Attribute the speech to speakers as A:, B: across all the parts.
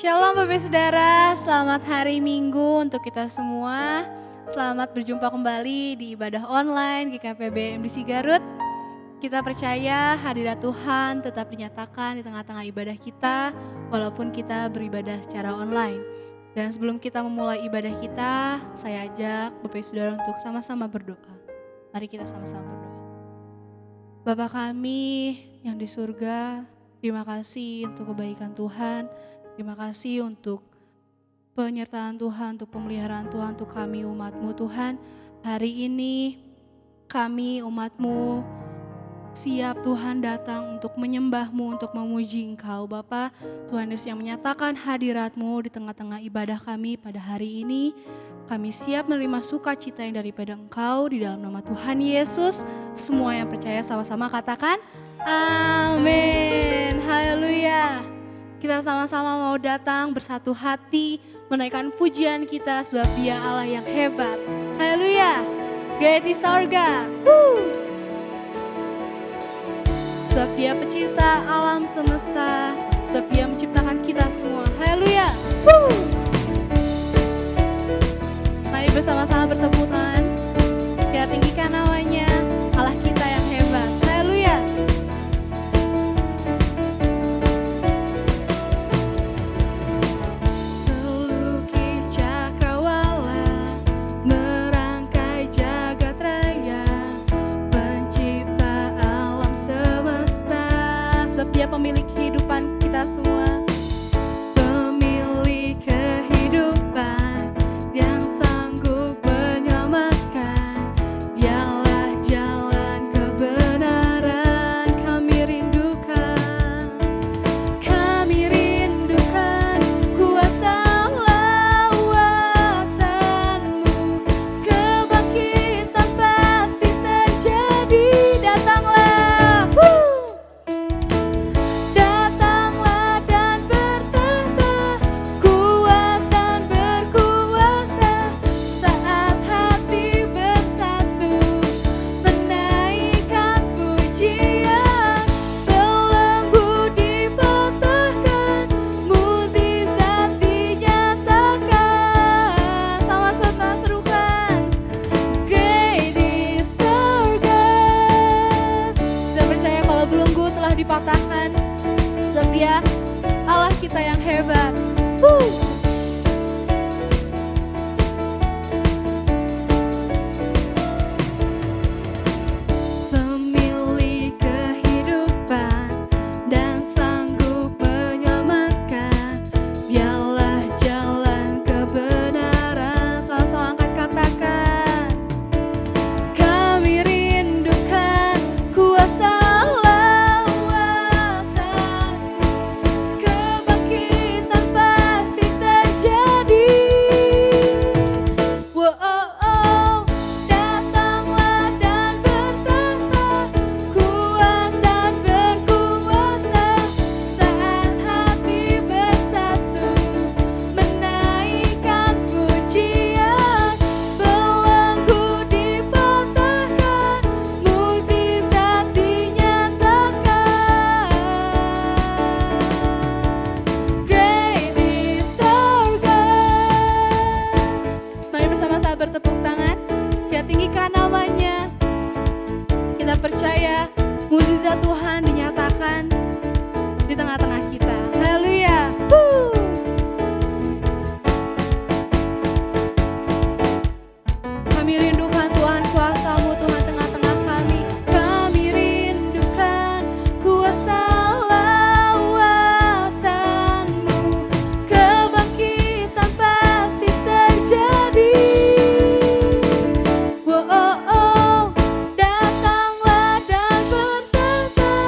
A: Shalom Bapak Saudara, selamat hari Minggu untuk kita semua. Selamat berjumpa kembali di ibadah online GKP BMDC Garut. Kita percaya hadirat Tuhan tetap dinyatakan di tengah-tengah ibadah kita walaupun kita beribadah secara online. Dan sebelum kita memulai ibadah kita, saya ajak Bapak Saudara untuk sama-sama berdoa. Mari kita sama-sama berdoa. Bapa kami yang di surga, terima kasih untuk kebaikan Tuhan. Terima kasih untuk penyertaan Tuhan, untuk pemeliharaan Tuhan, untuk kami umat-Mu Tuhan. Hari ini kami umat-Mu siap Tuhan datang untuk menyembah-Mu, untuk memuji Engkau Bapa. Tuhan Yesus yang menyatakan hadirat-Mu di tengah-tengah ibadah kami pada hari ini. Kami siap menerima sukacita yang daripada Engkau di dalam nama Tuhan Yesus. Semua yang percaya sama-sama katakan amin. Haleluya. Kita sama-sama mau datang bersatu hati menaikkan pujian kita sebab Dia Allah yang hebat. Haleluya. Great is our God. Sebab Dia pencipta alam semesta, sebab Dia menciptakan kita semua. Haleluya. Mari bersama-sama bertepuk tangan. Kita tinggikan namanya, Allah kita yang hebat. Haleluya. Dia pemilik kehidupan kita semua. Pemilik kehidupan yang sanggup menyelamatkan. Dialah jalan kebenaran. Kami rindukan kuasa lawatan-Mu. Kebangkitan pasti terjadi. Datanglah. Dipatahkan, sebab Dia Allah kita yang hebat. Pemilik kehidupan dan sanggup menyelamatkan. Dialah jalan kebenaran. Sama-sama angkat katakan. Kami rindukan kuasa bertepuk tangan, kita tinggikan namanya. Kita percaya mukjizat Tuhan dinyatakan di tengah-tengah kita. Haleluya. Kami rindukan Tuhan, kuasa-Mu Tuhan tengah-tengah kami. Kami rindukan kuasa lawatan-Mu. Kebangkitan pasti terjadi. Datanglah dan bertata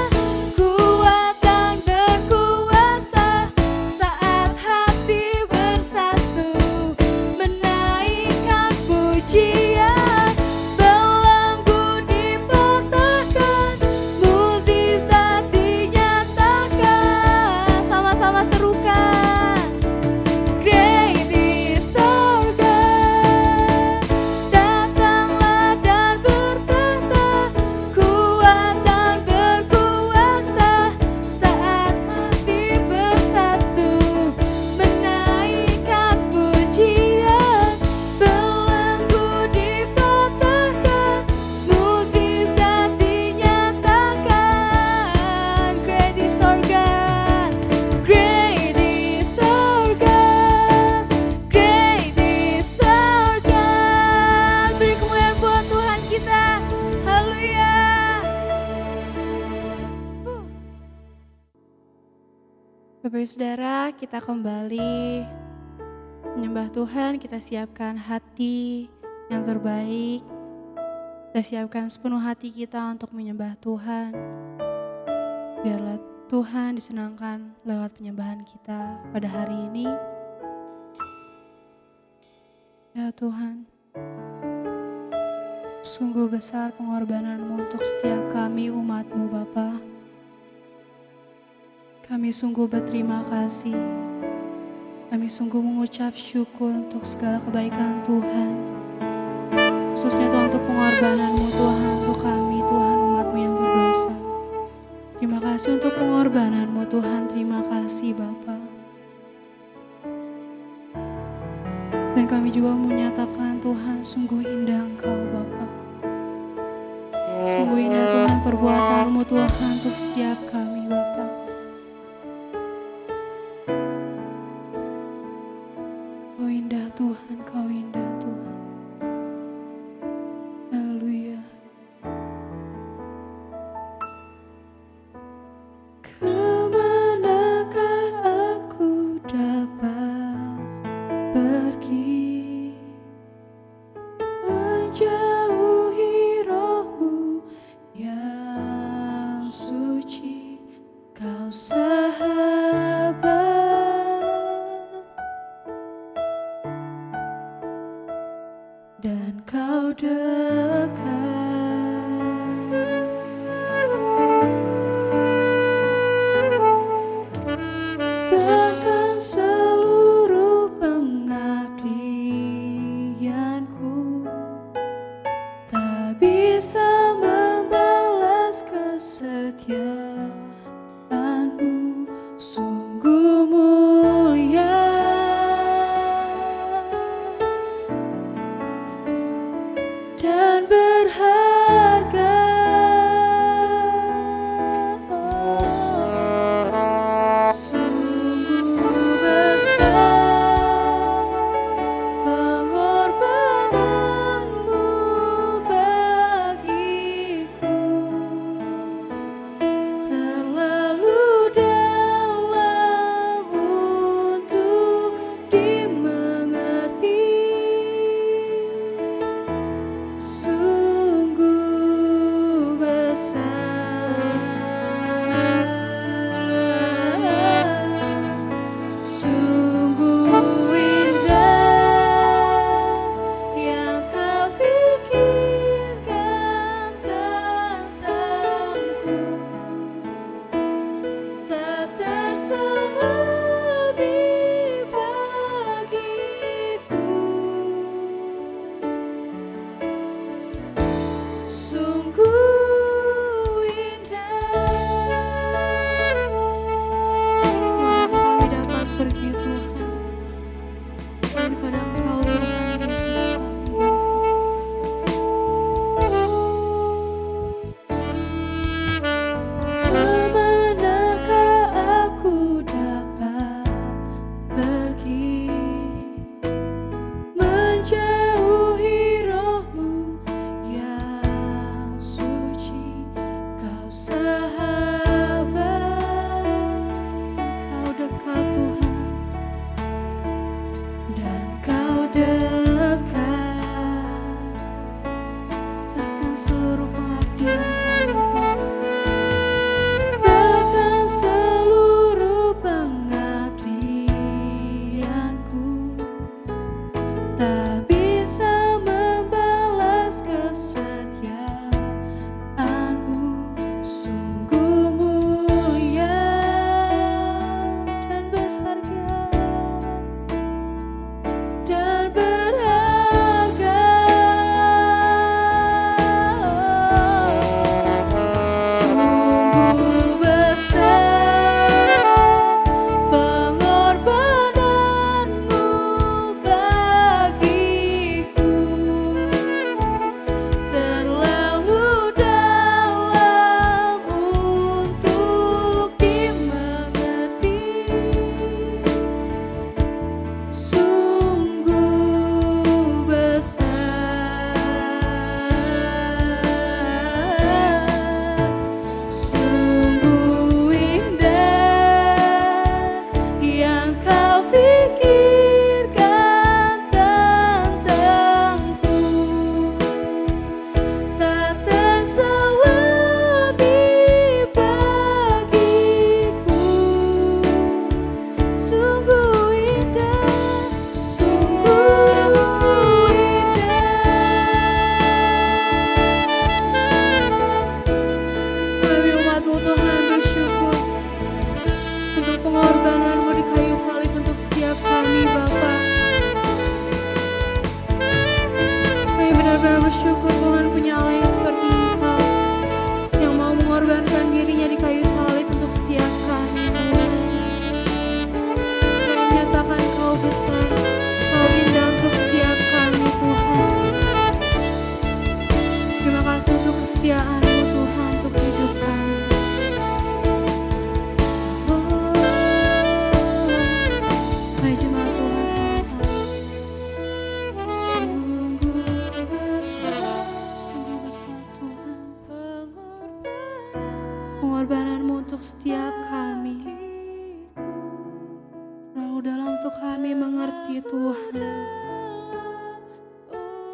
A: Bapak Ibu Saudara, kita kembali menyembah Tuhan, kita siapkan hati yang terbaik. Kita siapkan sepenuh hati kita untuk menyembah Tuhan. Biarlah Tuhan disenangkan lewat penyembahan kita pada hari ini. Ya Tuhan, sungguh besar pengorbanan-Mu untuk setiap kami umat-Mu Bapa. Kami sungguh berterima kasih. Kami sungguh mengucap syukur untuk segala kebaikan Tuhan. Khususnya Tuhan untuk pengorbanan-Mu Tuhan untuk kami Tuhan umat-Mu yang berdosa. Terima kasih untuk pengorbanan-Mu Tuhan, terima kasih Bapa. Dan kami juga menyatakan Tuhan sungguh indah Engkau Bapa. Sungguh indah Tuhan perbuatan-Mu Tuhan untuk setiap kami Bapa. Kau indah Tuhan, Kau indah Tuhan. Haleluya. Kemanakah aku dapat pergi, menjauhi Roh-Mu yang suci, Kau sahabat dan Kau dekat. Bahkan seluruh pengabdianku tak bisa membalas kesetiaan-Mu, sungguh mulia dan berharga. Sungguh besar pengorbanan-Mu bagiku, terlalu dalam untuk dimengerti. punya Allah yang seperti Engkau, yang mau mengorbankan dirinya di kayu salib untuk setiap kami, Tuhan. Kami menyatakan Kau besar, Kau indah untuk setiap kami, Tuhan. Terima kasih untuk kesetiaan-Mu, Tuhan, untuk hidup kami. Mari jemaat Tuhan sama-sama. Sungguh besar Tuhan, pengorbanan-Mu untuk setiap kami. Terlalu dalam untuk kami mengerti, Tuhan.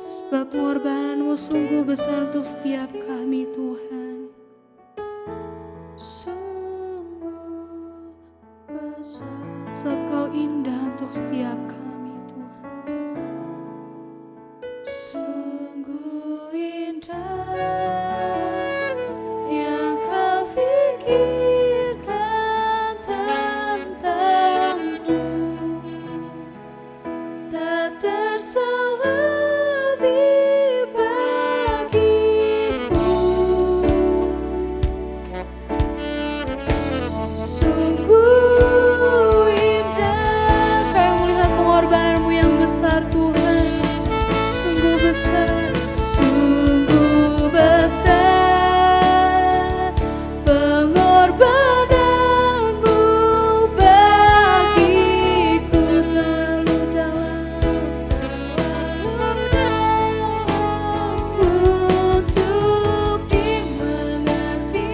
A: Sebab pengorbanan-Mu sungguh besar untuk setiap kami, Tuhan. Sebab Kau indah untuk setiap kami, Tuhan. Sungguh indah yang Kau pikirkan tentangku, tak terselami bagiku. Sungguh indah, Kau melihat pengorbanan-Mu yang besar, Tuhan. Sungguh besar, sungguh besar pengorbanan-Mu bagiku. Terlalu dalam untuk dimengerti.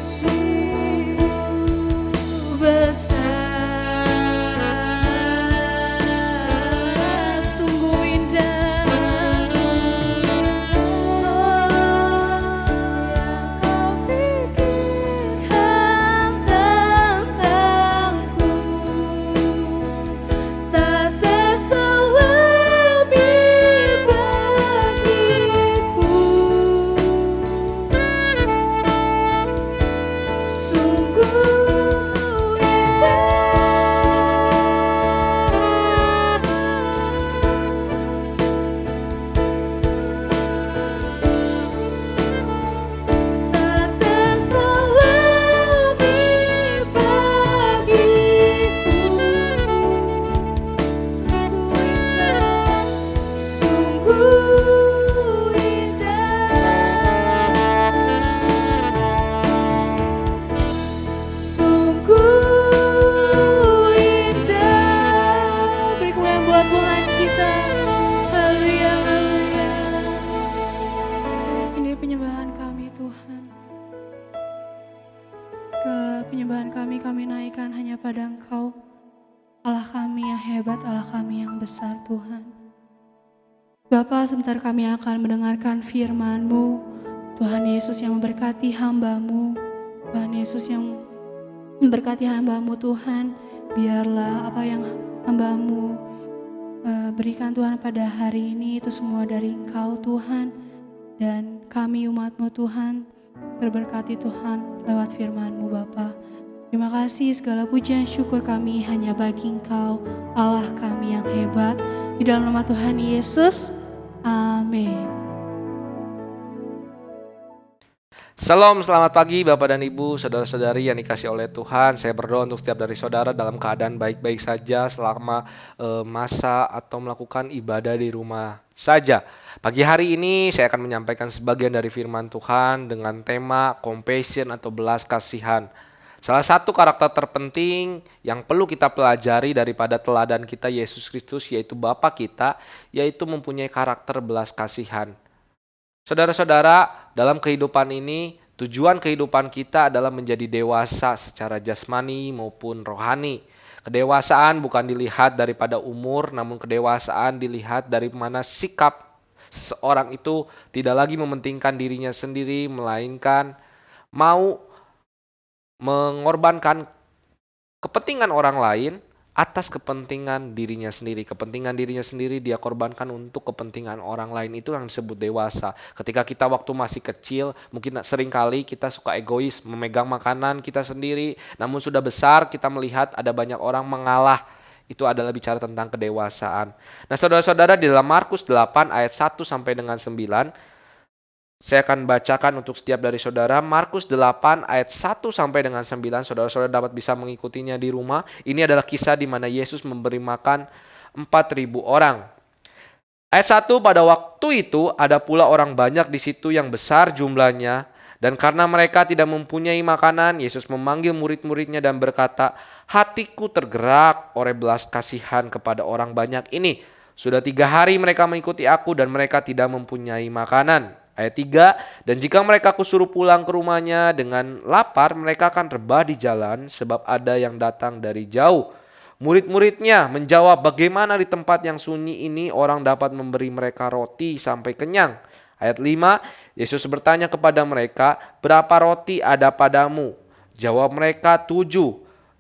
A: Sungguh besar, sungguh indah yang Kau pikirkan tentangku, tak terselami bagiku. Sungguh tak terselami bagiku. Sungguh indah, sungguh indah. Beri kemuliaan buat Tuhan kita. Haleluya, haleluya. Ini penyembahan kami, Tuhan. Ke penyembahan kami naikkan hanya pada Engkau, Allah kami yang hebat, Allah kami yang besar, Tuhan. Bapa, sebentar kami akan mendengarkan firman-Mu. Tuhan Yesus yang memberkati hamba-Mu, Tuhan Yesus yang memberkati hamba-Mu, Tuhan. Biarlah apa yang hamba-Mu berikan, Tuhan, pada hari ini itu semua dari Engkau, Tuhan. Dan kami umat-Mu, Tuhan, terberkati, Tuhan, lewat firman-Mu, Bapa. Terima kasih, segala pujian syukur kami hanya bagi Engkau, Allah kami yang hebat. Di dalam nama Tuhan Yesus, amin.
B: Shalom, selamat pagi Bapak dan Ibu, saudara-saudari yang dikasih oleh Tuhan. Saya berdoa untuk setiap dari saudara dalam keadaan baik-baik saja selama masa atau melakukan ibadah di rumah saja. Pagi hari ini saya akan menyampaikan sebagian dari firman Tuhan dengan tema compassion atau belas kasihan. Salah satu karakter terpenting yang perlu kita pelajari daripada teladan kita Yesus Kristus, yaitu Bapa kita, yaitu mempunyai karakter belas kasihan. Saudara-saudara, dalam kehidupan ini, tujuan kehidupan kita adalah menjadi dewasa secara jasmani maupun rohani. Kedewasaan bukan dilihat daripada umur, namun kedewasaan dilihat dari mana sikap seseorang itu tidak lagi mementingkan dirinya sendiri, melainkan mau mengorbankan kepentingan orang lain atas kepentingan dirinya sendiri. Kepentingan dirinya sendiri dia korbankan untuk kepentingan orang lain. Itu yang disebut dewasa. Ketika kita waktu masih kecil, mungkin seringkali kita suka egois, memegang makanan kita sendiri. Namun sudah besar kita melihat ada banyak orang mengalah Itu adalah bicara tentang kedewasaan. Nah, saudara-saudara, di dalam Markus 8 ayat 1 sampai dengan 9, saya akan bacakan untuk setiap dari saudara. Markus 8 ayat 1 sampai dengan 9. Saudara-saudara dapat bisa mengikutinya di rumah. Ini adalah kisah di mana Yesus memberi makan 4.000 orang. Ayat 1, pada waktu itu ada pula orang banyak di situ yang besar jumlahnya. Dan karena mereka tidak mempunyai makanan, Yesus memanggil murid-muridnya dan berkata, hatiku tergerak oleh belas kasihan kepada orang banyak ini. Sudah 3 hari mereka mengikuti aku dan mereka tidak mempunyai makanan. Ayat 3, dan jika mereka kusuruh pulang ke rumahnya dengan lapar, mereka akan rebah di jalan sebab ada yang datang dari jauh. Murid-muridnya menjawab, bagaimana di tempat yang sunyi ini orang dapat memberi mereka roti sampai kenyang? Ayat 5, Yesus bertanya kepada mereka, berapa roti ada padamu? Jawab mereka, 7.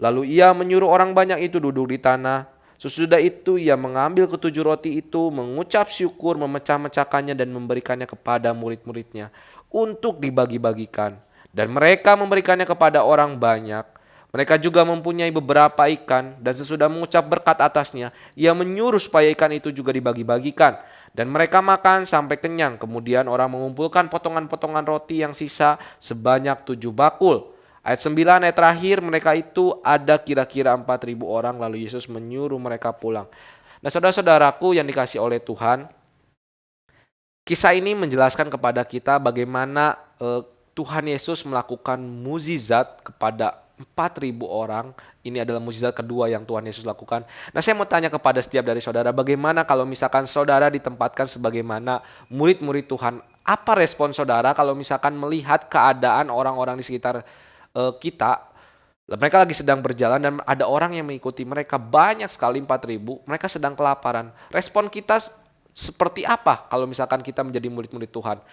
B: Lalu ia menyuruh orang banyak itu duduk di tanah. Sesudah itu ia mengambil ketujuh roti itu, mengucap syukur, memecah-mecahkannya dan memberikannya kepada murid-muridnya untuk dibagi-bagikan. Dan mereka memberikannya kepada orang banyak. Mereka juga mempunyai beberapa ikan dan sesudah mengucap berkat atasnya, ia menyuruh supaya ikan itu juga dibagi-bagikan. Dan mereka makan sampai kenyang. Kemudian orang mengumpulkan potongan-potongan roti yang sisa sebanyak 7 bakul. Ayat 9, ayat terakhir, mereka itu ada kira-kira 4.000 orang, lalu Yesus menyuruh mereka pulang. Nah, saudara-saudaraku yang dikasih oleh Tuhan, kisah ini menjelaskan kepada kita bagaimana Tuhan Yesus melakukan mukjizat kepada 4.000 orang. Ini adalah mukjizat kedua yang Tuhan Yesus lakukan. Nah, saya mau tanya kepada setiap dari saudara, bagaimana kalau misalkan saudara ditempatkan sebagaimana murid-murid Tuhan? Apa respon saudara kalau misalkan melihat keadaan orang-orang di sekitar kita? Mereka lagi sedang berjalan dan ada orang yang mengikuti mereka, banyak sekali 4.000, mereka sedang kelaparan. Respon kita seperti apa kalau misalkan kita menjadi murid-murid Tuhan?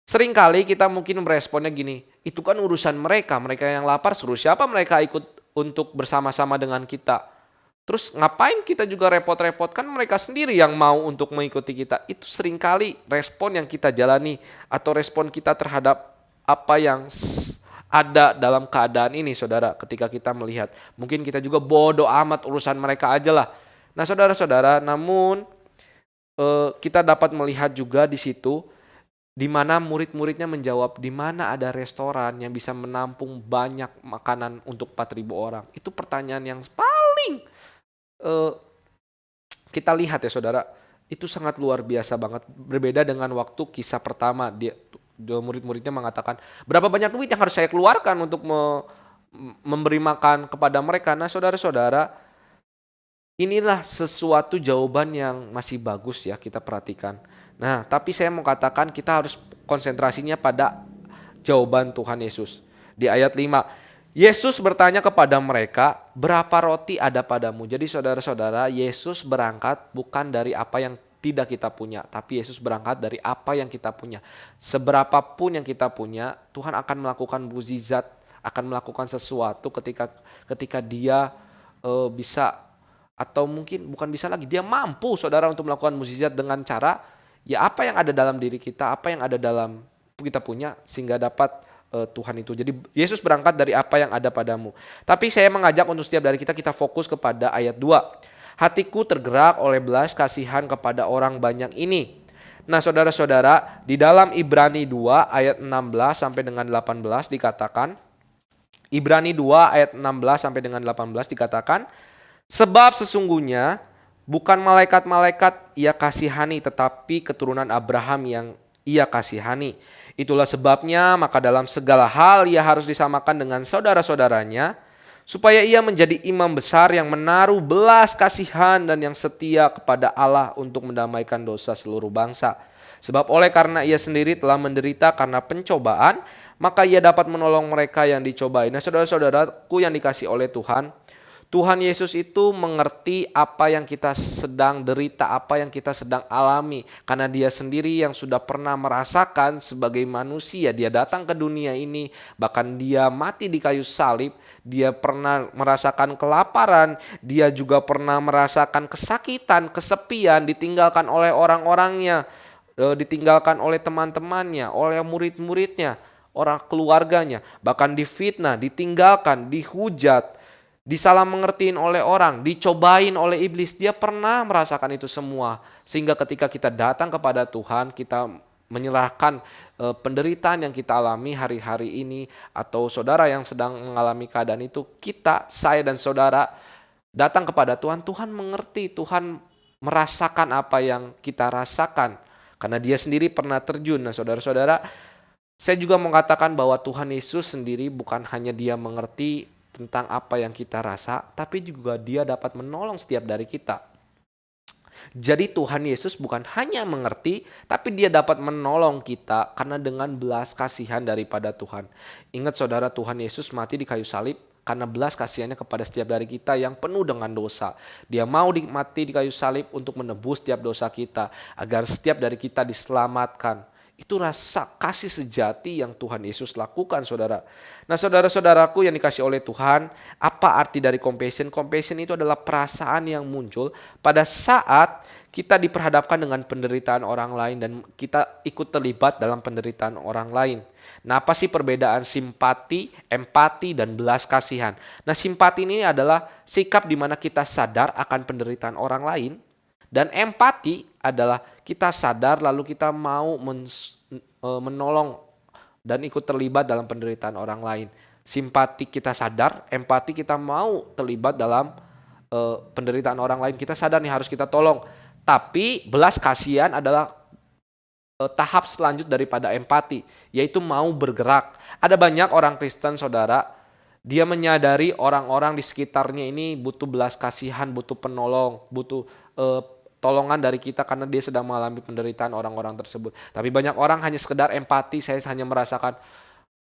B: Seringkali kita mungkin meresponnya gini, itu kan urusan mereka, mereka yang lapar suruh siapa mereka ikut untuk bersama-sama dengan kita. Terus ngapain kita juga repot-repot, kan mereka sendiri yang mau untuk mengikuti kita. Itu seringkali respon yang kita jalani atau respon kita terhadap apa yang ada dalam keadaan ini, saudara. Ketika kita melihat, mungkin kita juga bodoh amat, urusan mereka aja lah. Nah, saudara-saudara, namun kita dapat melihat juga di situ di mana murid-muridnya menjawab, di mana ada restoran yang bisa menampung banyak makanan untuk 4.000 orang. Itu pertanyaan yang paling kita lihat ya, saudara. Itu sangat luar biasa banget. Berbeda dengan waktu kisah pertama, murid-muridnya mengatakan, berapa banyak duit yang harus saya keluarkan untuk memberi makan kepada mereka. Nah, saudara-saudara, inilah sesuatu jawaban yang masih bagus ya kita perhatikan. Nah, tapi saya mau katakan kita harus konsentrasinya pada jawaban Tuhan Yesus. Di ayat 5, Yesus bertanya kepada mereka, berapa roti ada padamu? Jadi saudara-saudara, Yesus berangkat bukan dari apa yang tidak kita punya, tapi Yesus berangkat dari apa yang kita punya. Seberapapun yang kita punya, Tuhan akan melakukan mukjizat, akan melakukan sesuatu ketika Dia bisa, atau mungkin bukan bisa lagi, Dia mampu, saudara, untuk melakukan mukjizat dengan cara ya apa yang ada dalam diri kita, apa yang ada dalam kita punya, sehingga dapat Tuhan itu. Jadi Yesus berangkat dari apa yang ada padamu. Tapi saya mengajak untuk setiap dari kita fokus kepada ayat 2. Hatiku tergerak oleh belas kasihan kepada orang banyak ini. Nah, saudara-saudara, di dalam Ibrani 2 ayat 16 sampai dengan 18 dikatakan, Ibrani 2 ayat 16 sampai dengan 18 dikatakan, sebab sesungguhnya bukan malaikat-malaikat ia kasihani, tetapi keturunan Abraham yang ia kasihani. Itulah sebabnya maka dalam segala hal ia harus disamakan dengan saudara-saudaranya, supaya ia menjadi imam besar yang menaruh belas kasihan dan yang setia kepada Allah untuk mendamaikan dosa seluruh bangsa. Sebab oleh karena ia sendiri telah menderita karena pencobaan, maka ia dapat menolong mereka yang dicobai. Nah, saudara-saudaraku yang dikasih oleh Tuhan, Tuhan Yesus itu mengerti apa yang kita sedang derita, apa yang kita sedang alami. Karena Dia sendiri yang sudah pernah merasakan sebagai manusia. Dia datang ke dunia ini, bahkan Dia mati di kayu salib. Dia pernah merasakan kelaparan, Dia juga pernah merasakan kesakitan, kesepian, ditinggalkan oleh orang-orangnya, ditinggalkan oleh teman-temannya, oleh murid-muridnya, orang keluarganya. Bahkan difitnah, ditinggalkan, dihujat. disalah mengertiin oleh orang, dicobain oleh iblis. Dia pernah merasakan itu semua. Sehingga ketika kita datang kepada Tuhan, kita menyerahkan penderitaan yang kita alami hari-hari ini, atau saudara yang sedang mengalami keadaan itu, saya dan saudara datang kepada Tuhan. Tuhan mengerti, Tuhan merasakan apa yang kita rasakan. Karena dia sendiri pernah terjun. Nah saudara-saudara, saya juga mengatakan bahwa Tuhan Yesus sendiri bukan hanya dia mengerti tentang apa yang kita rasa, tapi juga dia dapat menolong setiap dari kita. Jadi Tuhan Yesus bukan hanya mengerti, tapi dia dapat menolong kita karena dengan belas kasihan daripada Tuhan. Ingat saudara, Tuhan Yesus mati di kayu salib karena belas kasihannya kepada setiap dari kita yang penuh dengan dosa. Dia mau mati di kayu salib untuk menebus setiap dosa kita, agar setiap dari kita diselamatkan. Itu rasa kasih sejati yang Tuhan Yesus lakukan, saudara. Nah, saudara-saudaraku yang dikasih oleh Tuhan, apa arti dari compassion? Compassion itu adalah perasaan yang muncul pada saat kita diperhadapkan dengan penderitaan orang lain dan kita ikut terlibat dalam penderitaan orang lain. Nah, apa sih perbedaan simpati, empati, dan belas kasihan? Nah, simpati ini adalah sikap di mana kita sadar akan penderitaan orang lain. Dan empati adalah kita sadar lalu kita mau menolong dan ikut terlibat dalam penderitaan orang lain. Simpati kita sadar, empati kita mau terlibat dalam penderitaan orang lain. Kita sadar nih harus kita tolong. Tapi belas kasihan adalah tahap selanjut daripada empati, yaitu mau bergerak. Ada banyak orang Kristen, saudara, dia menyadari orang-orang di sekitarnya ini butuh belas kasihan, butuh penolong, butuh tolongan dari kita karena dia sedang mengalami penderitaan orang-orang tersebut. Tapi banyak orang hanya sekedar empati, saya hanya merasakan,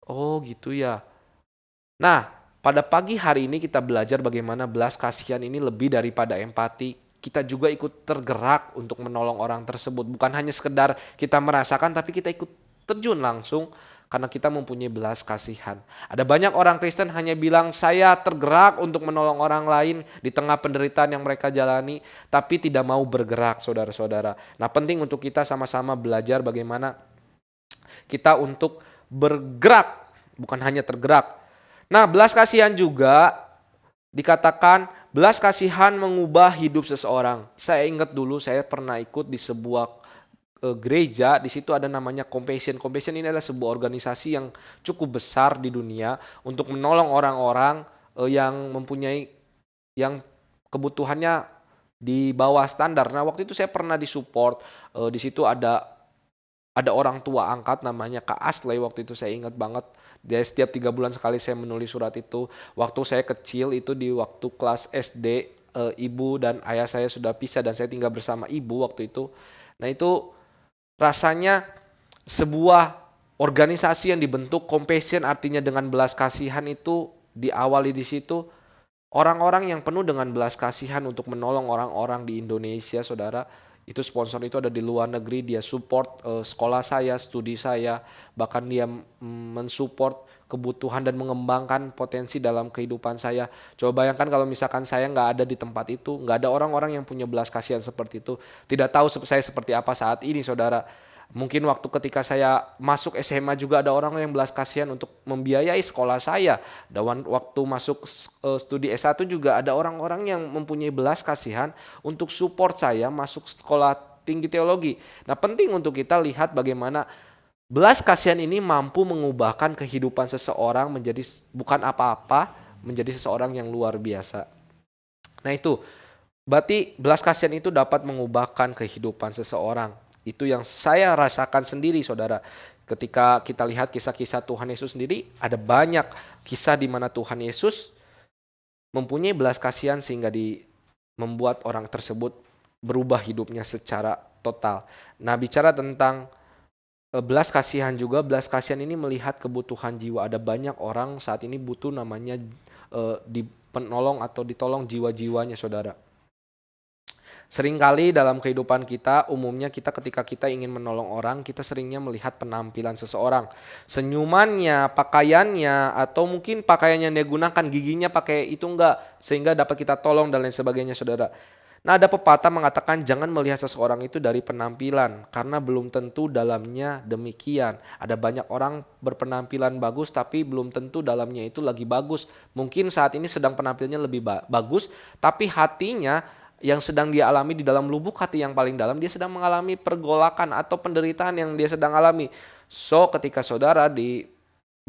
B: oh gitu ya. Nah, pada pagi hari ini kita belajar bagaimana belas kasihan ini lebih daripada empati. Kita juga ikut tergerak untuk menolong orang tersebut. Bukan hanya sekedar kita merasakan, tapi kita ikut terjun langsung karena kita mempunyai belas kasihan. Ada banyak orang Kristen hanya bilang saya tergerak untuk menolong orang lain di tengah penderitaan yang mereka jalani, tapi tidak mau bergerak, saudara-saudara. Nah, penting untuk kita sama-sama belajar bagaimana kita untuk bergerak, bukan hanya tergerak. Nah, belas kasihan juga dikatakan belas kasihan mengubah hidup seseorang. Saya ingat dulu saya pernah ikut di sebuah gereja, di situ ada namanya Compassion. Compassion ini adalah sebuah organisasi yang cukup besar di dunia untuk menolong orang-orang yang mempunyai yang kebutuhannya di bawah standar. Nah, waktu itu saya pernah disupport. Di situ ada orang tua angkat namanya Kak Asley. Waktu itu saya ingat banget. Dia setiap 3 bulan sekali saya menulis surat itu. Waktu saya kecil itu di waktu kelas SD, ibu dan ayah saya sudah pisah dan saya tinggal bersama ibu waktu itu. Nah, itu rasanya sebuah organisasi yang dibentuk Compassion, artinya dengan belas kasihan, itu diawali di situ. Orang-orang yang penuh dengan belas kasihan untuk menolong orang-orang di Indonesia, saudara. Itu sponsor itu ada di luar negeri, dia support sekolah saya, studi saya, bahkan dia mensupport kebutuhan dan mengembangkan potensi dalam kehidupan saya. Coba bayangkan kalau misalkan saya nggak ada di tempat itu, nggak ada orang-orang yang punya belas kasihan seperti itu. Tidak tahu saya seperti apa saat ini, saudara. Mungkin waktu ketika saya masuk SMA juga ada orang yang belas kasihan untuk membiayai sekolah saya. Dan waktu masuk studi S1 juga ada orang-orang yang mempunyai belas kasihan untuk support saya masuk sekolah tinggi teologi. Nah, penting untuk kita lihat bagaimana belas kasihan ini mampu mengubahkan kehidupan seseorang menjadi bukan apa-apa, menjadi seseorang yang luar biasa. Nah, itu berarti belas kasihan itu dapat mengubahkan kehidupan seseorang. Itu yang saya rasakan sendiri, saudara. Ketika kita lihat kisah-kisah Tuhan Yesus sendiri, ada banyak kisah di mana Tuhan Yesus mempunyai belas kasihan sehingga membuat orang tersebut berubah hidupnya secara total. Nah, bicara tentang belas kasihan juga, belas kasihan ini melihat kebutuhan jiwa. Ada banyak orang saat ini butuh namanya penolong atau ditolong jiwa-jiwanya, saudara. Seringkali dalam kehidupan kita, umumnya ketika kita ingin menolong orang, kita seringnya melihat penampilan seseorang. Senyumannya, pakaiannya, atau mungkin pakaian yang dia gunakan, giginya pakai itu enggak, sehingga dapat kita tolong dan lain sebagainya, saudara. Nah, ada pepatah mengatakan jangan melihat seseorang itu dari penampilan karena belum tentu dalamnya demikian. Ada banyak orang berpenampilan bagus tapi belum tentu dalamnya itu lagi bagus. Mungkin saat ini sedang penampilannya lebih bagus, tapi hatinya yang sedang dia alami di dalam lubuk hati yang paling dalam, dia sedang mengalami pergolakan atau penderitaan yang dia sedang alami. So, ketika saudara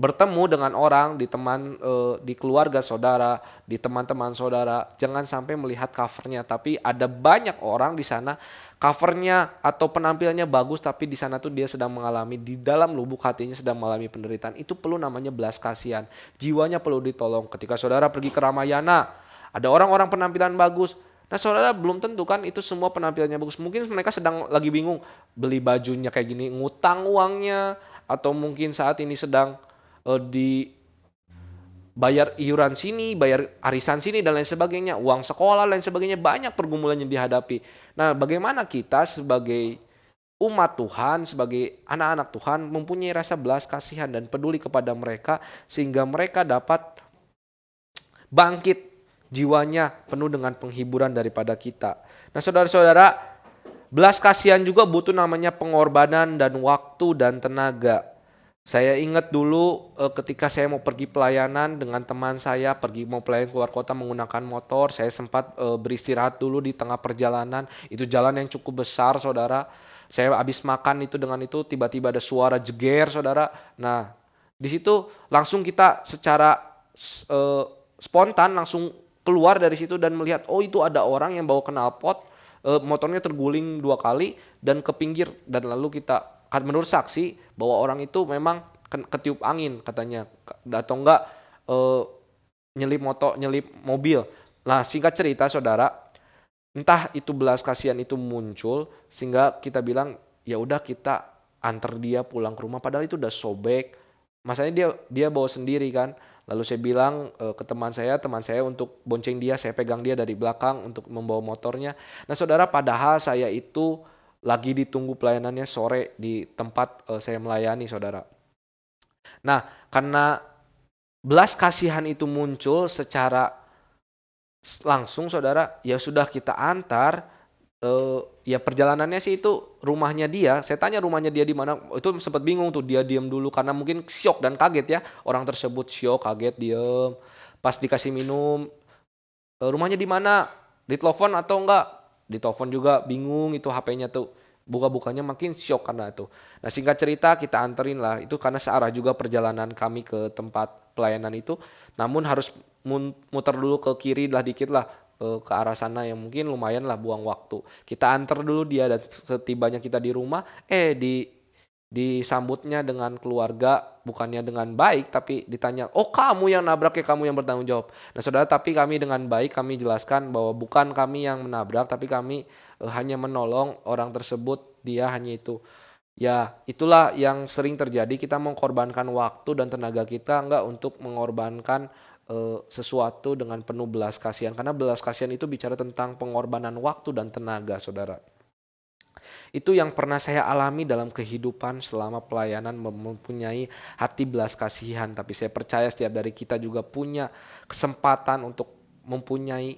B: bertemu dengan orang di keluarga saudara, di teman-teman saudara, jangan sampai melihat covernya, tapi ada banyak orang di sana covernya atau penampilannya bagus, tapi di sana tuh dia sedang mengalami, di dalam lubuk hatinya sedang mengalami penderitaan. Itu perlu namanya belas kasihan, jiwanya perlu ditolong. Ketika saudara pergi ke Ramayana, ada orang-orang penampilan bagus. Nah, saudara belum tentu kan itu semua penampilannya bagus. Mungkin mereka sedang lagi bingung beli bajunya kayak gini, ngutang uangnya, atau mungkin saat ini sedang dibayar iuran sini, bayar arisan sini dan lain sebagainya, uang sekolah lain sebagainya, banyak pergumulan yang dihadapi. Nah, bagaimana kita sebagai umat Tuhan, sebagai anak-anak Tuhan mempunyai rasa belas kasihan dan peduli kepada mereka sehingga mereka dapat bangkit jiwanya penuh dengan penghiburan daripada kita. Nah, saudara-saudara, belas kasihan juga butuh namanya pengorbanan dan waktu dan tenaga. Saya ingat dulu ketika saya mau pergi pelayanan dengan teman saya, pergi mau pelayanan keluar kota menggunakan motor, saya sempat beristirahat dulu di tengah perjalanan. Itu jalan yang cukup besar, saudara. Saya habis makan itu dengan itu tiba-tiba ada suara jeger, saudara. Nah, di situ langsung kita secara spontan langsung keluar dari situ dan melihat, oh itu ada orang yang bawa knalpot, motornya terguling 2 kali dan ke pinggir, dan lalu kita menurut saksi bahwa orang itu memang ketiup angin katanya, atau enggak nyelip mobil. Nah, singkat cerita saudara, entah itu belas kasihan itu muncul sehingga kita bilang ya udah kita antar dia pulang ke rumah, padahal itu udah sobek. Masanya dia bawa sendiri kan. Lalu saya bilang ke teman saya untuk bonceng dia, saya pegang dia dari belakang untuk membawa motornya. Nah, saudara, padahal saya itu lagi ditunggu pelayanannya sore di tempat saya melayani, saudara. Nah, karena belas kasihan itu muncul secara langsung, saudara, ya sudah kita antar. Ya perjalanannya sih itu rumahnya dia. Saya tanya rumahnya dia di mana. Itu sempat bingung tuh, dia diam dulu karena mungkin syok dan kaget ya. Orang tersebut syok, kaget, diam. Pas dikasih minum, rumahnya di mana? Ditelepon atau enggak? Ditelepon juga, bingung itu HP-nya tuh. Buka-bukanya makin syok karena itu. Nah, singkat cerita kita anterin lah. Itu karena searah juga perjalanan kami ke tempat pelayanan itu. Namun harus muter dulu ke kiri lah dikit lah, ke arah sana yang mungkin lumayan lah buang waktu. Kita antar dulu dia dan setibanya kita di rumah, disambutnya dengan keluarga bukannya dengan baik, tapi ditanya, oh kamu yang nabrak ya, kamu yang bertanggung jawab. Nah, saudara, tapi kami dengan baik kami jelaskan bahwa bukan kami yang menabrak, tapi kami hanya menolong orang tersebut, dia hanya itu. Ya, itulah yang sering terjadi, kita mengorbankan waktu dan tenaga kita enggak untuk mengorbankan sesuatu dengan penuh belas kasihan. Karena belas kasihan itu bicara tentang pengorbanan waktu dan tenaga, saudara. Itu yang pernah saya alami dalam kehidupan selama pelayanan, mempunyai hati belas kasihan. Tapi saya percaya setiap dari kita juga punya kesempatan untuk mempunyai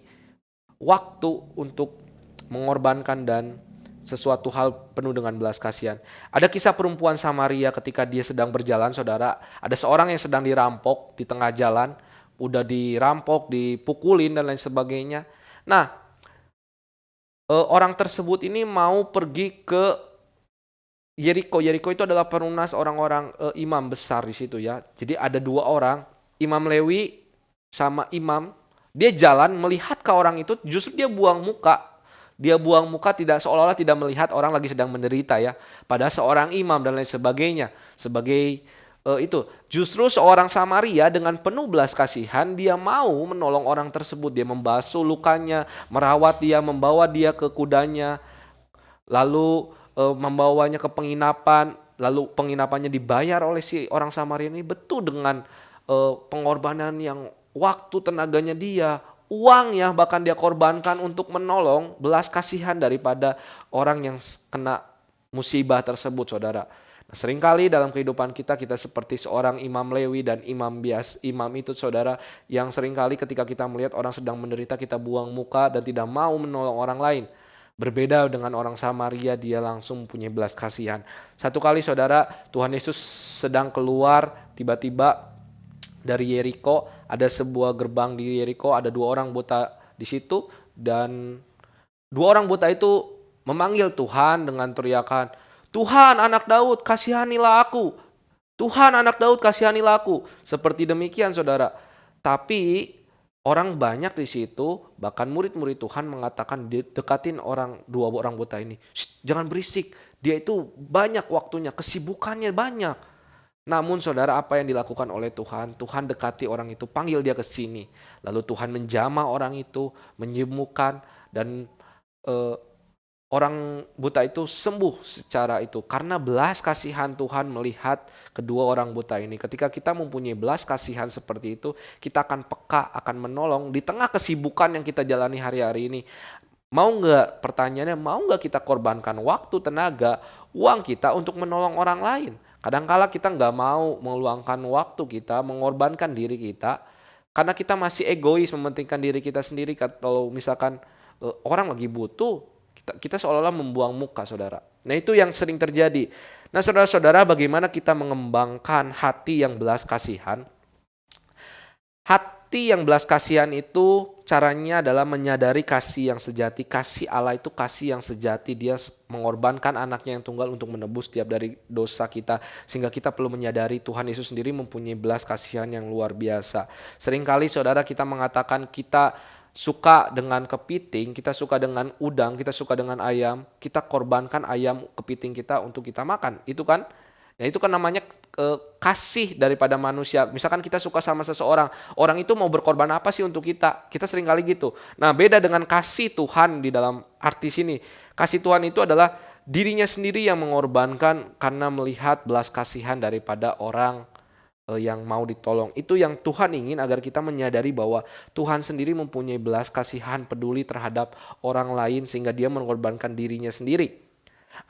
B: waktu untuk mengorbankan dan sesuatu hal penuh dengan belas kasihan. Ada kisah perempuan Samaria ketika dia sedang berjalan, saudara. Ada seorang yang sedang dirampok di tengah jalan. Udah dirampok, dipukulin dan lain sebagainya. Nah, orang tersebut ini mau pergi ke Yeriko. Yeriko itu adalah perunas orang-orang imam besar di situ ya. Jadi ada 2 orang, Imam Lewi sama imam. Dia jalan melihat ke orang itu, justru dia buang muka. Dia buang muka, tidak, seolah-olah tidak melihat orang lagi sedang menderita ya. Padahal seorang imam dan lain sebagainya. Sebagai itu justru seorang Samaria dengan penuh belas kasihan dia mau menolong orang tersebut. Dia membasuh lukanya, merawat dia, membawa dia ke kudanya, lalu membawanya ke penginapan, lalu penginapannya dibayar oleh si orang Samaria ini. Betul dengan pengorbanan yang waktu tenaganya dia, uangnya bahkan dia korbankan untuk menolong, belas kasihan daripada orang yang kena musibah tersebut, saudara. Nah, seringkali dalam kehidupan kita, kita seperti seorang imam Lewi dan imam itu saudara, yang seringkali ketika kita melihat orang sedang menderita, kita buang muka dan tidak mau menolong orang lain. Berbeda dengan orang Samaria, dia langsung punya belas kasihan. Satu kali saudara, Tuhan Yesus sedang keluar, tiba-tiba dari Yeriko, ada sebuah gerbang di Yeriko, ada dua orang buta di situ, dan dua orang buta itu memanggil Tuhan dengan teriakan, Tuhan anak Daud kasihanilah aku. Tuhan anak Daud kasihanilah aku. Seperti demikian saudara. Tapi orang banyak di situ, bahkan murid-murid Tuhan mengatakan dekatin dua orang buta ini. Jangan berisik, dia itu banyak waktunya, kesibukannya banyak. Namun saudara, apa yang dilakukan oleh Tuhan? Tuhan dekati orang itu, panggil dia ke sini. Lalu Tuhan menjamah orang itu, menyembuhkan, dan orang buta itu sembuh secara itu. Karena belas kasihan Tuhan melihat kedua orang buta ini. Ketika kita mempunyai belas kasihan seperti itu, kita akan peka, akan menolong di tengah kesibukan yang kita jalani hari-hari ini. Pertanyaannya, mau nggak kita korbankan waktu, tenaga, uang kita untuk menolong orang lain? Kadangkala kita nggak mau meluangkan waktu kita, mengorbankan diri kita, karena kita masih egois, mementingkan diri kita sendiri. Kalau misalkan orang lagi butuh, kita seolah-olah membuang muka saudara. Nah itu yang sering terjadi. Nah saudara-saudara, bagaimana kita mengembangkan hati yang belas kasihan? Hati yang belas kasihan itu caranya adalah menyadari kasih yang sejati. Kasih Allah itu kasih yang sejati. Dia mengorbankan anaknya yang tunggal untuk menebus setiap dari dosa kita. Sehingga kita perlu menyadari Tuhan Yesus sendiri mempunyai belas kasihan yang luar biasa. Seringkali saudara kita mengatakan kita suka dengan kepiting, kita suka dengan udang, kita suka dengan ayam, kita korbankan ayam kepiting kita untuk kita makan. Itu kan? Nah itu kan namanya kasih daripada manusia. Misalkan kita suka sama seseorang, orang itu mau berkorban apa sih untuk kita? Kita sering kali gitu. Nah beda dengan kasih Tuhan di dalam arti sini. Kasih Tuhan itu adalah dirinya sendiri yang mengorbankan karena melihat belas kasihan daripada orang yang mau ditolong. Itu yang Tuhan ingin agar kita menyadari bahwa Tuhan sendiri mempunyai belas kasihan, peduli terhadap orang lain sehingga dia mengorbankan dirinya sendiri.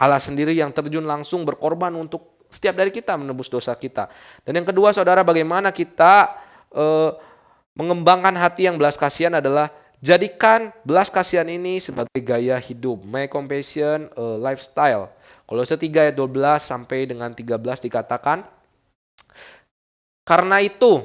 B: Allah sendiri yang terjun langsung berkorban untuk setiap dari kita menebus dosa kita. Dan yang kedua saudara, bagaimana kita mengembangkan hati yang belas kasihan adalah jadikan belas kasihan ini sebagai gaya hidup. Make compassion a lifestyle. Kolose 3 ayat 12 sampai dengan 13 dikatakan, Karena itu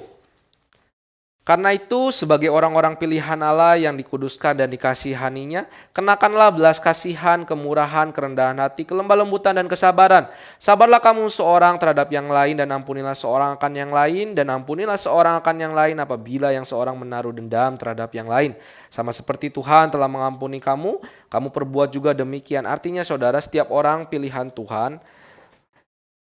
B: sebagai orang-orang pilihan Allah yang dikuduskan dan dikasihaninya, kenakanlah belas kasihan, kemurahan, kerendahan hati, kelemah lembutan dan kesabaran. Sabarlah kamu seorang terhadap yang lain dan ampunilah seorang akan yang lain dan ampunilah seorang akan yang lain apabila yang seorang menaruh dendam terhadap yang lain. Sama seperti Tuhan telah mengampuni kamu, kamu perbuat juga demikian. Artinya saudara, setiap orang pilihan Tuhan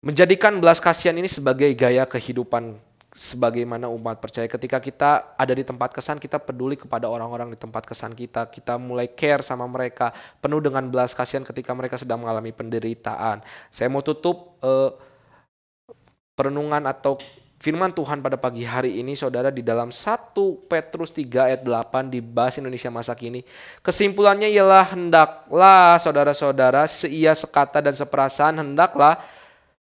B: menjadikan belas kasihan ini sebagai gaya kehidupan sebagaimana umat percaya. Ketika kita ada di tempat kesan, kita peduli kepada orang-orang di tempat kesan kita. Kita mulai care sama mereka, penuh dengan belas kasihan ketika mereka sedang mengalami penderitaan. Saya mau tutup perenungan atau firman Tuhan pada pagi hari ini saudara di dalam 1 Petrus 3 ayat 8 di bahasa Indonesia masa kini. Kesimpulannya ialah hendaklah saudara-saudara seia sekata dan seperasaan, hendaklah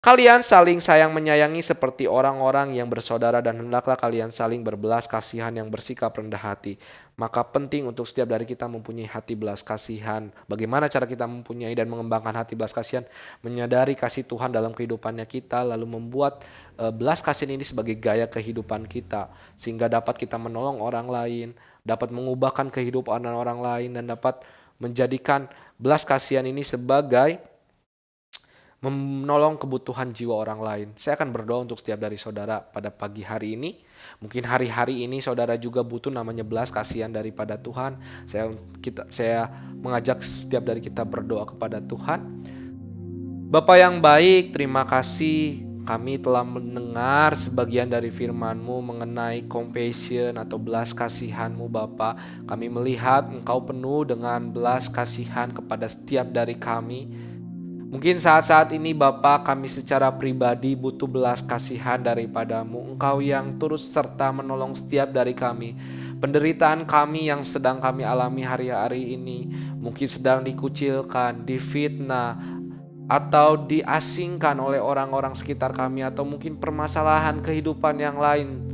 B: kalian saling sayang menyayangi seperti orang-orang yang bersaudara dan hendaklah kalian saling berbelas kasihan yang bersikap rendah hati. Maka penting untuk setiap dari kita mempunyai hati belas kasihan. Bagaimana cara kita mempunyai dan mengembangkan hati belas kasihan? Menyadari kasih Tuhan dalam kehidupannya kita, lalu membuat belas kasihan ini sebagai gaya kehidupan kita. Sehingga dapat kita menolong orang lain, dapat mengubahkan kehidupan orang lain, dan dapat menjadikan belas kasihan ini sebagai menolong kebutuhan jiwa orang lain. Saya akan berdoa untuk setiap dari saudara pada pagi hari ini. Mungkin hari-hari ini saudara juga butuh namanya belas kasihan daripada Tuhan. Saya mengajak setiap dari kita berdoa kepada Tuhan. Bapa yang baik, terima kasih kami telah mendengar sebagian dari firman-Mu mengenai compassion atau belas kasihan-Mu Bapa. Kami melihat Engkau penuh dengan belas kasihan kepada setiap dari kami. Mungkin saat-saat ini Bapa, kami secara pribadi butuh belas kasihan daripada-Mu. Engkau yang turut serta menolong setiap dari kami. Penderitaan kami yang sedang kami alami hari-hari ini, mungkin sedang dikucilkan, difitnah, atau diasingkan oleh orang-orang sekitar kami, atau mungkin permasalahan kehidupan yang lain.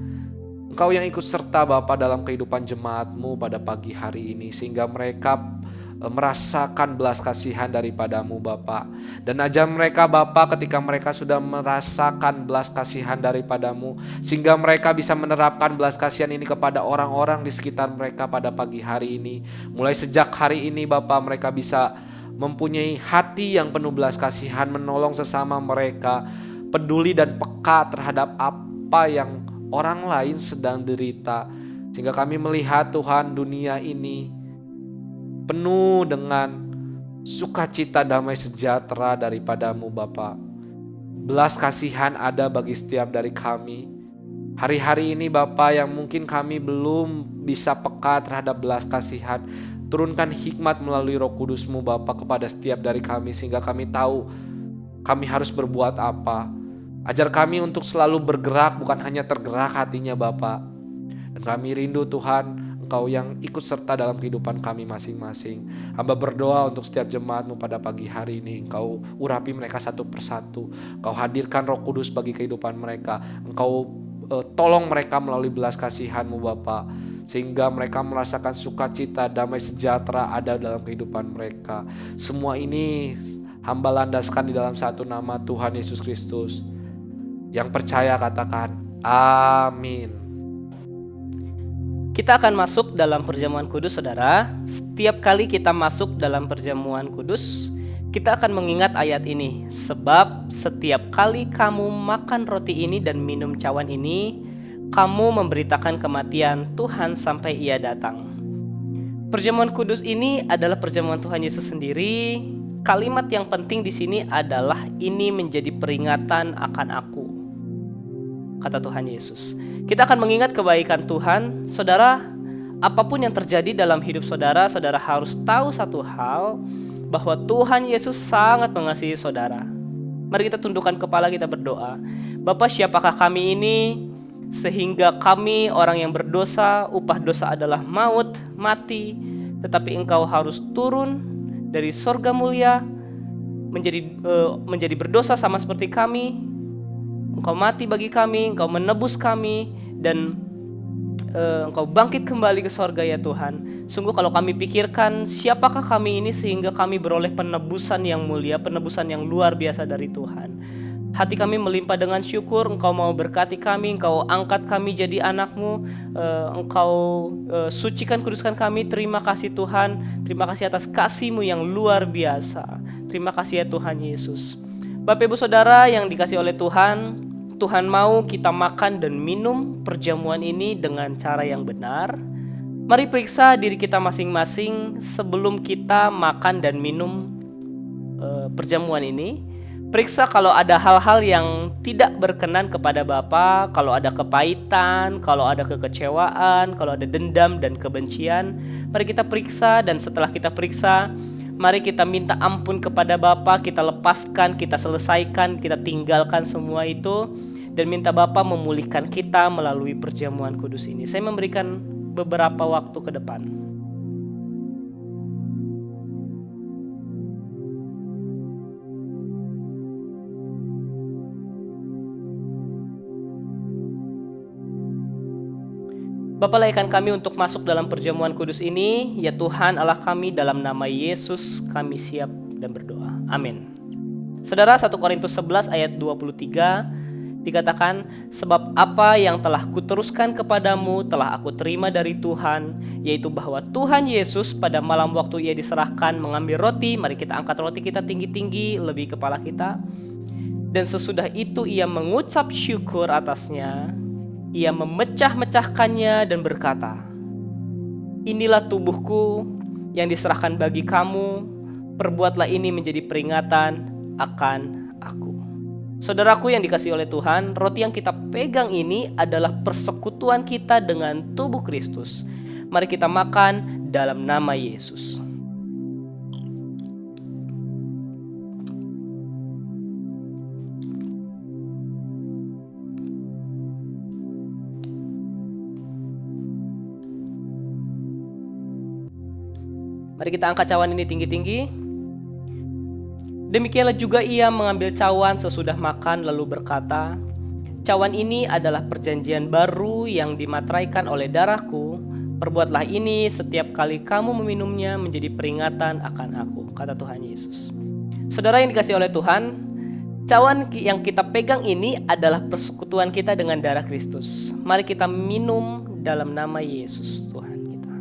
B: Engkau yang ikut serta Bapa dalam kehidupan jemaat-Mu pada pagi hari ini, sehingga mereka merasakan belas kasihan daripadamu Bapa. Dan ajar mereka Bapa ketika mereka sudah merasakan belas kasihan daripadamu, sehingga mereka bisa menerapkan belas kasihan ini kepada orang-orang di sekitar mereka pada pagi hari ini. Mulai sejak hari ini Bapa, mereka bisa mempunyai hati yang penuh belas kasihan, menolong sesama mereka, peduli dan peka terhadap apa yang orang lain sedang derita. Sehingga kami melihat Tuhan, dunia ini penuh dengan sukacita damai sejahtera daripadamu Bapa. Belas kasihan ada bagi setiap dari kami. Hari-hari ini Bapa, yang mungkin kami belum bisa peka terhadap belas kasihan, turunkan hikmat melalui Roh Kudus-Mu Bapa kepada setiap dari kami, sehingga kami tahu kami harus berbuat apa. Ajar kami untuk selalu bergerak, bukan hanya tergerak hatinya Bapa. Dan kami rindu Tuhan, Engkau yang ikut serta dalam kehidupan kami masing-masing. Hamba berdoa untuk setiap jemaat-Mu pada pagi hari ini. Engkau urapi mereka satu persatu. Engkau hadirkan Roh Kudus bagi kehidupan mereka. Engkau tolong mereka melalui belas kasihan-Mu Bapa, sehingga mereka merasakan sukacita, damai sejahtera ada dalam kehidupan mereka. Semua ini hamba landaskan di dalam satu nama Tuhan Yesus Kristus. Yang percaya katakan amin.
C: Kita akan masuk dalam perjamuan kudus, saudara. Setiap kali kita masuk dalam perjamuan kudus, kita akan mengingat ayat ini. Sebab setiap kali kamu makan roti ini dan minum cawan ini, kamu memberitakan kematian Tuhan sampai Ia datang. Perjamuan kudus ini adalah perjamuan Tuhan Yesus sendiri. Kalimat yang penting di sini adalah ini menjadi peringatan akan aku, kata Tuhan Yesus. Kita akan mengingat kebaikan Tuhan. Saudara, apapun yang terjadi dalam hidup saudara, saudara harus tahu satu hal, bahwa Tuhan Yesus sangat mengasihi saudara. Mari kita tundukkan kepala, kita berdoa. Bapa, siapakah kami ini sehingga kami orang yang berdosa, upah dosa adalah maut, mati, tetapi Engkau harus turun dari sorga mulia menjadi berdosa sama seperti kami. Engkau mati bagi kami, Engkau menebus kami, dan Engkau bangkit kembali ke sorga ya Tuhan. Sungguh kalau kami pikirkan siapakah kami ini sehingga kami beroleh penebusan yang mulia, penebusan yang luar biasa dari Tuhan. Hati kami melimpah dengan syukur. Engkau mau berkati kami, Engkau angkat kami jadi anak-Mu, Engkau sucikan, kuduskan kami. Terima kasih Tuhan, terima kasih atas kasih-Mu yang luar biasa. Terima kasih ya Tuhan Yesus. Bapak Ibu Saudara yang dikasih oleh Tuhan, Tuhan mau kita makan dan minum perjamuan ini dengan cara yang benar. Mari periksa diri kita masing-masing sebelum kita makan dan minum perjamuan ini. Periksa kalau ada hal-hal yang tidak berkenan kepada Bapa, kalau ada kepahitan, kalau ada kekecewaan, kalau ada dendam dan kebencian. Mari kita periksa, dan setelah kita periksa, mari kita minta ampun kepada Bapa, kita lepaskan, kita selesaikan, kita tinggalkan semua itu, dan minta Bapa memulihkan kita melalui perjamuan kudus ini. Saya memberikan beberapa waktu ke depan. Bapa, layakkan kami untuk masuk dalam perjamuan kudus ini. Ya Tuhan Allah kami, dalam nama Yesus kami siap dan berdoa. Amin. Saudara, 1 Korintus 11 ayat 23 dikatakan, sebab apa yang telah kuteruskan kepadamu telah aku terima dari Tuhan, yaitu bahwa Tuhan Yesus pada malam waktu Ia diserahkan mengambil roti. Mari kita angkat roti kita tinggi-tinggi lebih kepala kita. Dan sesudah itu Ia mengucap syukur atasnya. Ia memecah-mecahkannya dan berkata, inilah tubuhku yang diserahkan bagi kamu, perbuatlah ini menjadi peringatan akan aku. Saudaraku yang dikasihi oleh Tuhan, roti yang kita pegang ini adalah persekutuan kita dengan tubuh Kristus. Mari kita makan dalam nama Yesus. Mari kita angkat cawan ini tinggi-tinggi. Demikianlah juga ia mengambil cawan sesudah makan lalu berkata, "Cawan ini adalah perjanjian baru yang dimateraikan oleh darahku. Perbuatlah ini setiap kali kamu meminumnya menjadi peringatan akan aku," kata Tuhan Yesus. Saudara yang dikasihi oleh Tuhan, cawan yang kita pegang ini adalah persekutuan kita dengan darah Kristus. Mari kita minum dalam nama Yesus Tuhan kita.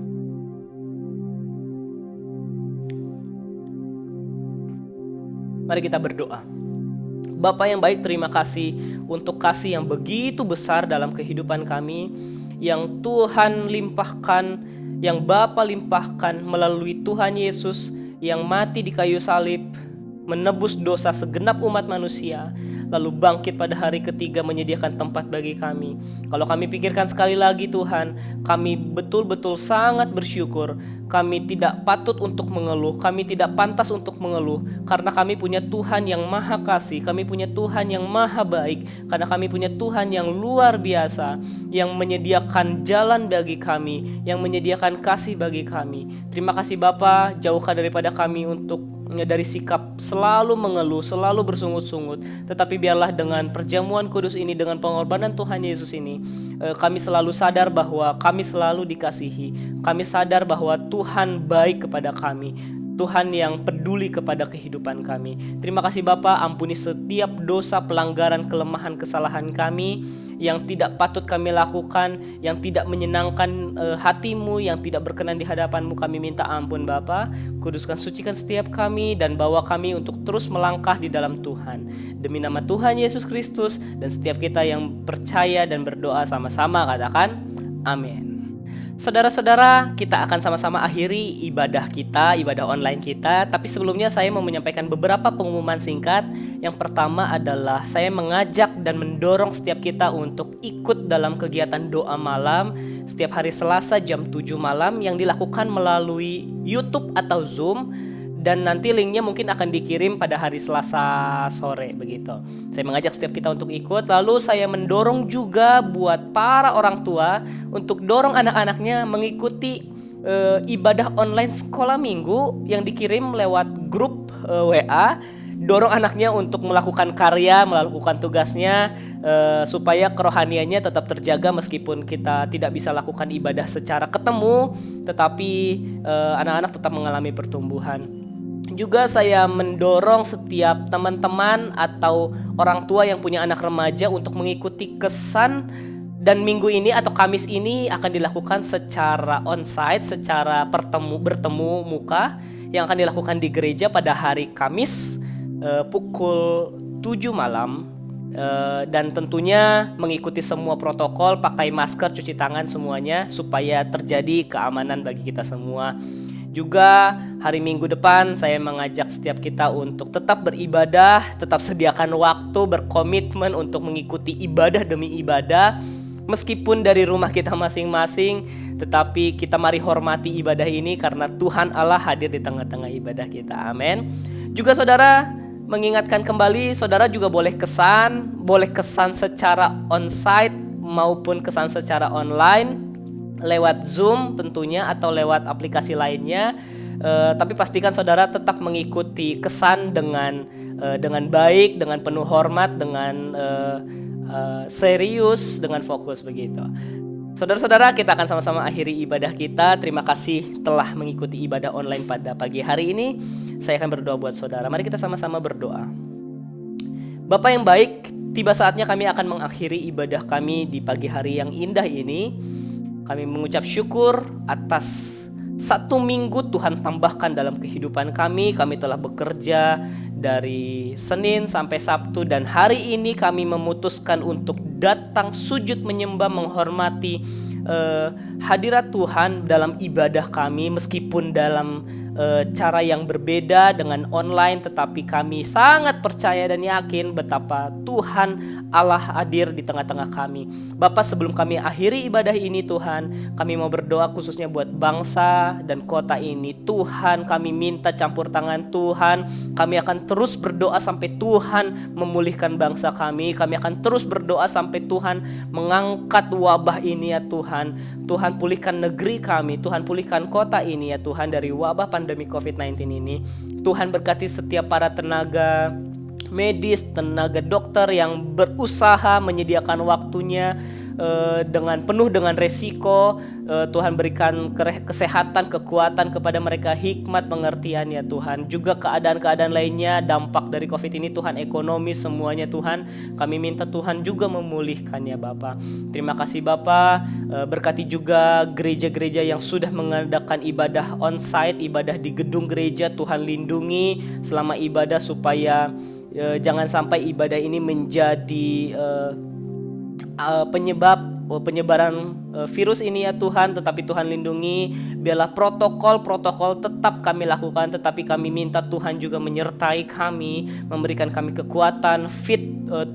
C: Mari kita berdoa. Bapa yang baik, terima kasih untuk kasih yang begitu besar dalam kehidupan kami, yang Tuhan limpahkan, yang Bapa limpahkan melalui Tuhan Yesus yang mati di kayu salib, menebus dosa segenap umat manusia, lalu bangkit pada hari ketiga menyediakan tempat bagi kami. Kalau kami pikirkan sekali lagi Tuhan, kami betul-betul sangat bersyukur. Kami tidak patut untuk mengeluh, kami tidak pantas untuk mengeluh, karena kami punya Tuhan yang maha kasih, kami punya Tuhan yang maha baik, karena kami punya Tuhan yang luar biasa, yang menyediakan jalan bagi kami, yang menyediakan kasih bagi kami. Terima kasih Bapa, jauhkan daripada kami untuk dari sikap selalu mengeluh, selalu bersungut-sungut, tetapi biarlah dengan perjamuan kudus ini, dengan pengorbanan Tuhan Yesus ini, kami selalu sadar bahwa kami selalu dikasihi, kami sadar bahwa Tuhan baik kepada kami, Tuhan yang peduli kepada kehidupan kami. Terima kasih Bapa, ampuni setiap dosa, pelanggaran, kelemahan, kesalahan kami yang tidak patut kami lakukan, yang tidak menyenangkan hati-Mu, yang tidak berkenan di hadapan-Mu. Kami minta ampun Bapa, kuduskan, sucikan setiap kami, dan bawa kami untuk terus melangkah di dalam Tuhan. Demi nama Tuhan Yesus Kristus, dan setiap kita yang percaya dan berdoa sama-sama katakan amin. Saudara-saudara, kita akan sama-sama akhiri ibadah kita, ibadah online kita. Tapi sebelumnya saya mau menyampaikan beberapa pengumuman singkat. Yang pertama adalah saya mengajak dan mendorong setiap kita untuk ikut dalam kegiatan doa malam setiap hari Selasa jam 7 malam yang dilakukan melalui YouTube atau Zoom. Dan nanti linknya mungkin akan dikirim pada hari Selasa sore begitu. Saya mengajak setiap kita untuk ikut. Lalu saya mendorong juga buat para orang tua untuk dorong anak-anaknya mengikuti ibadah online sekolah minggu yang dikirim lewat grup WA. Dorong anaknya untuk melakukan karya, melakukan tugasnya, supaya kerohaniannya tetap terjaga meskipun kita tidak bisa lakukan ibadah secara ketemu, tetapi anak-anak tetap mengalami pertumbuhan. Juga saya mendorong setiap teman-teman atau orang tua yang punya anak remaja untuk mengikuti kesan, dan minggu ini atau Kamis ini akan dilakukan secara onsite, secara bertemu muka, yang akan dilakukan di gereja pada hari Kamis pukul 7 malam. Dan tentunya mengikuti semua protokol, pakai masker, cuci tangan semuanya, supaya terjadi keamanan bagi kita semua. Juga hari Minggu depan saya mengajak setiap kita untuk tetap beribadah, tetap sediakan waktu, berkomitmen untuk mengikuti ibadah demi ibadah. Meskipun dari rumah kita masing-masing, tetapi kita mari hormati ibadah ini karena Tuhan Allah hadir di tengah-tengah ibadah kita. Amin. Juga saudara, mengingatkan kembali, saudara juga boleh kesan secara onsite maupun kesan secara online, lewat Zoom tentunya atau lewat aplikasi lainnya. Tapi pastikan saudara tetap mengikuti kesan dengan baik, dengan penuh hormat, dengan serius, dengan fokus begitu. Saudara-saudara, kita akan sama-sama akhiri ibadah kita. Terima kasih telah mengikuti ibadah online pada pagi hari ini. Saya akan berdoa buat saudara. Mari kita sama-sama berdoa. Bapa yang baik, tiba saatnya kami akan mengakhiri ibadah kami di pagi hari yang indah ini. Kami mengucap syukur atas 1 minggu Tuhan tambahkan dalam kehidupan kami. Kami telah bekerja dari Senin sampai Sabtu, dan hari ini kami memutuskan untuk datang sujud menyembah, menghormati hadirat Tuhan dalam ibadah kami, meskipun dalam cara yang berbeda dengan online, tetapi kami sangat percaya dan yakin betapa Tuhan Allah hadir di tengah-tengah kami. Bapa, sebelum kami akhiri ibadah ini Tuhan, kami mau berdoa khususnya buat bangsa dan kota ini. Tuhan, kami minta campur tangan Tuhan. Kami akan terus berdoa sampai Tuhan memulihkan bangsa kami. Kami akan terus berdoa sampai Tuhan mengangkat wabah ini ya Tuhan. Tuhan, pulihkan negeri kami. Tuhan, pulihkan kota ini ya Tuhan dari wabah pandemi pandemi COVID-19 ini. Tuhan berkati setiap para tenaga medis, tenaga dokter yang berusaha menyediakan waktunya dengan penuh dengan resiko. Tuhan berikan kesehatan, kekuatan kepada mereka, hikmat, pengertian ya Tuhan. Juga keadaan-keadaan lainnya dampak dari COVID ini Tuhan, ekonomi semuanya Tuhan, kami minta Tuhan juga memulihkan ya Bapa. Terima kasih Bapa. Berkati juga gereja-gereja yang sudah mengadakan ibadah onsite, ibadah di gedung gereja. Tuhan lindungi selama ibadah supaya jangan sampai ibadah ini menjadi penyebaran virus ini ya Tuhan, tetapi Tuhan lindungi. Biarlah protokol tetap kami lakukan, tetapi kami minta Tuhan juga menyertai kami, memberikan kami kekuatan,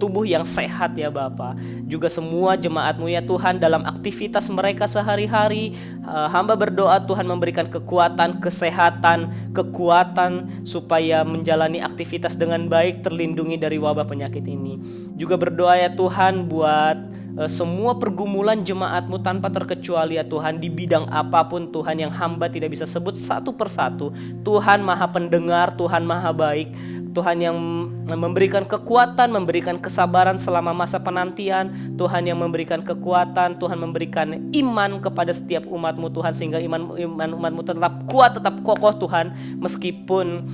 C: tubuh yang sehat ya Bapa. Juga semua jemaat-Mu ya Tuhan dalam aktivitas mereka sehari-hari, hamba berdoa Tuhan memberikan kekuatan, kesehatan, kekuatan supaya menjalani aktivitas dengan baik, terlindungi dari wabah penyakit ini. Juga berdoa ya Tuhan buat semua pergumulan jemaat-Mu tanpa terkecuali ya Tuhan, di bidang apapun Tuhan yang hamba tidak bisa sebut satu persatu. Tuhan Maha Pendengar, Tuhan Maha Baik, Tuhan yang memberikan kekuatan, memberikan kesabaran selama masa penantian, Tuhan yang memberikan kekuatan, Tuhan memberikan iman kepada setiap umat-Mu Tuhan, sehingga iman umat-Mu tetap kuat, tetap kokoh Tuhan, meskipun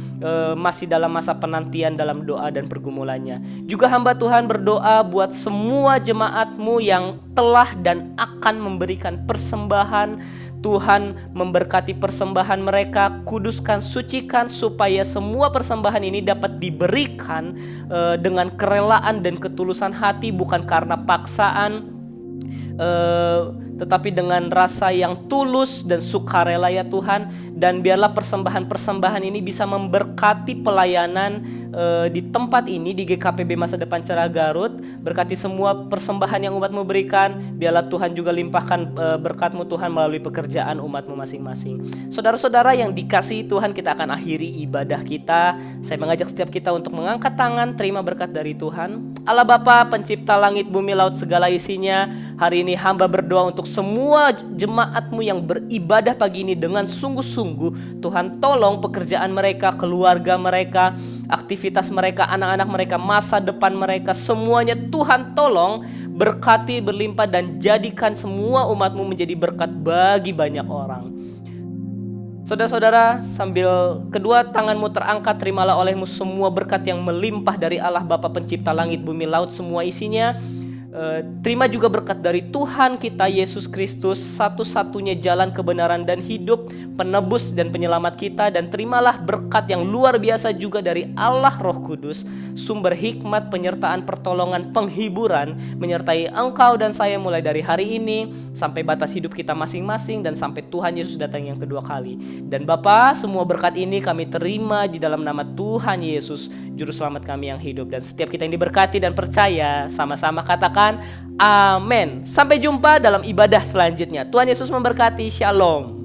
C: masih dalam masa penantian dalam doa dan pergumulannya. Juga hamba Tuhan berdoa buat semua jemaat-Mu yang telah dan akan memberikan persembahan. Tuhan memberkati persembahan mereka, kuduskan, sucikan, supaya semua persembahan ini dapat diberikan dengan kerelaan dan ketulusan hati, bukan karena paksaan, tetapi dengan rasa yang tulus dan sukarela ya Tuhan. Dan biarlah persembahan-persembahan ini bisa memberkati pelayanan di tempat ini, di GKPB Masa Depan Cerah Garut. Berkati semua persembahan yang umat-Mu berikan. Biarlah Tuhan juga limpahkan berkat-Mu Tuhan melalui pekerjaan umat-Mu masing-masing. Saudara-saudara yang dikasihi Tuhan, kita akan akhiri ibadah kita. Saya mengajak setiap kita untuk mengangkat tangan, terima berkat dari Tuhan. Allah Bapa, pencipta langit, bumi, laut, segala isinya. Hari ini hamba berdoa untuk semua jemaat-Mu yang beribadah pagi ini dengan sungguh-sungguh. Tuhan tolong pekerjaan mereka, keluarga mereka, aktivitas mereka, anak-anak mereka, masa depan mereka, semuanya Tuhan tolong berkati, berlimpah, dan jadikan semua umat-Mu menjadi berkat bagi banyak orang. Saudara-saudara, sambil kedua tangan-Mu terangkat, terimalah oleh-Mu semua berkat yang melimpah dari Allah Bapa pencipta langit, bumi, laut, semua isinya. Terima juga berkat dari Tuhan kita Yesus Kristus, satu-satunya jalan kebenaran dan hidup, penebus dan penyelamat kita. Dan terimalah berkat yang luar biasa juga dari Allah Roh Kudus, sumber hikmat, penyertaan, pertolongan, penghiburan, menyertai engkau dan saya mulai dari hari ini sampai batas hidup kita masing-masing, dan sampai Tuhan Yesus datang yang kedua kali. Dan Bapa, semua berkat ini kami terima di dalam nama Tuhan Yesus, Juru Selamat kami yang hidup. Dan setiap kita yang diberkati dan percaya, sama-sama katakan amin. Sampai jumpa dalam ibadah selanjutnya. Tuhan Yesus memberkati. Shalom.